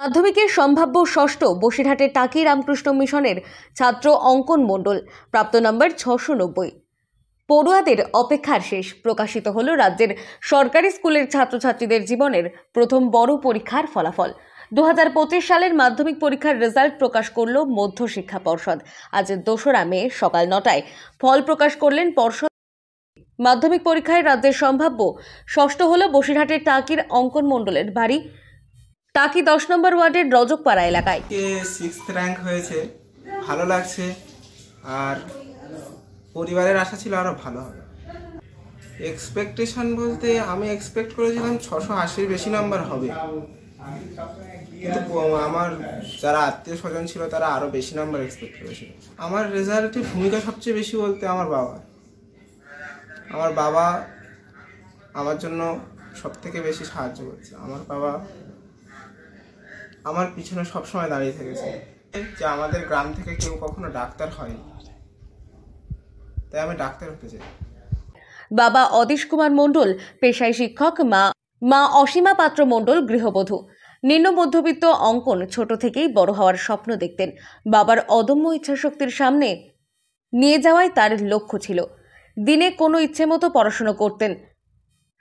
মাধ্যমিকের সম্ভাব্য ষষ্ঠ বসিরহাটের টাকি রামকৃষ্ণ মিশনের ছাত্র অঙ্কন মণ্ডল, প্রাপ্ত নম্বর 690। পড়ুয়াদের অপেক্ষার শেষ, প্রকাশিত হলো রাজ্যের সরকারি স্কুলের ছাত্রছাত্রীদের জীবনের প্রথম বড় পরীক্ষার ফলাফল। 2025 সালের মাধ্যমিক পরীক্ষার রেজাল্ট প্রকাশ করল মধ্যশিক্ষা পর্ষদ। আজ 2রা মে সকাল 9টায় ফল প্রকাশ করলেন পর্ষদ। মাধ্যমিক পরীক্ষায় রাজ্যের সম্ভাব্য ষষ্ঠ হলো বসিরহাটের টাকির অঙ্কন মণ্ডলের বাড়ি টাকি 10 নম্বর ওয়ার্ডের রজকপাড়া এলাকায়। 6th র্যাঙ্ক হয়েছে, ভালো লাগছে। আর পরিবারের আশা ছিল আরো ভালো হবে। এক্সপেকটেশন বলতে আমি এক্সপেক্ট করেছিলাম 680-র বেশি নাম্বার হবে, কিন্তু আমার যারা আত্মীয় স্বজন ছিল তারা আরো বেশি নাম্বার এক্সপেক্ট করেছিল। আমার রেজাল্টের ভূমিকা সবচেয়ে বেশি বলতে আমার বাবা আমার জন্য সব থেকে বেশি সাহায্য করছে। আমার বাবা আমার পিছনে সবসময় দাঁড়িয়ে থেকেছে, যে আমাদের গ্রাম থেকে কেউ কখনো ডাক্তার হয়নি, তাই আমি ডাক্তার হতে চাই। বাবা অদিশ কুমার মণ্ডল পেশায় শিক্ষক, মা অসীমা পাত্র মণ্ডল গৃহবধূ। নিম্ন মধ্যবিত্ত অঙ্কন ছোট থেকেই বড় হওয়ার স্বপ্ন দেখতেন। বাবার অদম্য ইচ্ছাশক্তির সামনে নিয়ে যাওয়াই তার লক্ষ্য ছিল। দিনে কোনো ইচ্ছে মতো পড়াশোনা করতেন।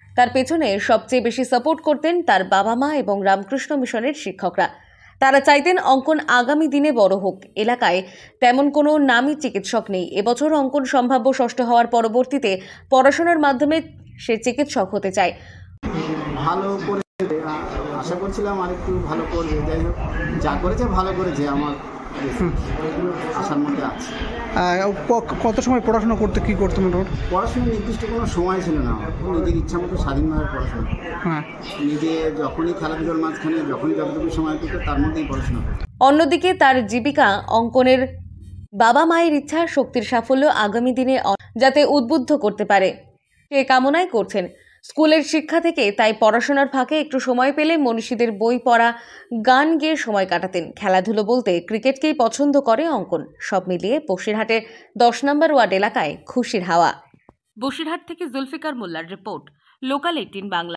তার পেছনে সবচেয়ে বেশি সাপোর্ট করতেন তার বাবা মা এবং রামকৃষ্ণ মিশনের শিক্ষকরা। তারা চাইতেন অঙ্কন আগামী দিনে বড় হোক। এলাকায় তেমন কোনো নামী চিকিৎসক নেই। এবছর অঙ্কন সম্ভাব্য ষষ্ঠ হওয়ার পরবর্তীতে পড়াশোনার মাধ্যমে সে চিকিৎসক হতে চায়। ভালো করে আশা করছিলাম আর একটু ভালো করবে, যাই হোক যা করেছে ভালো করেছে, আমার আশার মধ্যে আছে। কত সময় পড়াশোনা করতে কি করতে মোটামুটি? পড়াশোনার নির্দিষ্ট কোনো সময় ছিল না, নিজের ইচ্ছা মতো স্বাধীনভাবে পড়াশোনা। নিজে যখনই খেলাধুলার মাঝখানে যখনই যতটুকু সময় পেত তার মধ্যেই পড়াশোনা। অন্যদিকে তার জীবিকা অঙ্কনের বাবা মায়ের ইচ্ছা শক্তির সাফল্য আগামী দিনে যাতে উদ্বুদ্ধ করতে পারে সে কামনাই করছেন। স্কুলের শিক্ষা থেকে তাই পড়াশোনার ফাঁকে একটু সময় পেলে মনীষীদের বই পড়া, গান গেয়ে সময় কাটাতেন। খেলাধুলো বলতে ক্রিকেটকেই পছন্দ করে অঙ্কন। সব মিলিয়ে বসিরহাটের 10 নম্বর ওয়ার্ড এলাকায় খুশির হাওয়া। বসিরহাট থেকে জুলফিকার মোল্লার রিপোর্ট, লোকাল 18 বাংলা।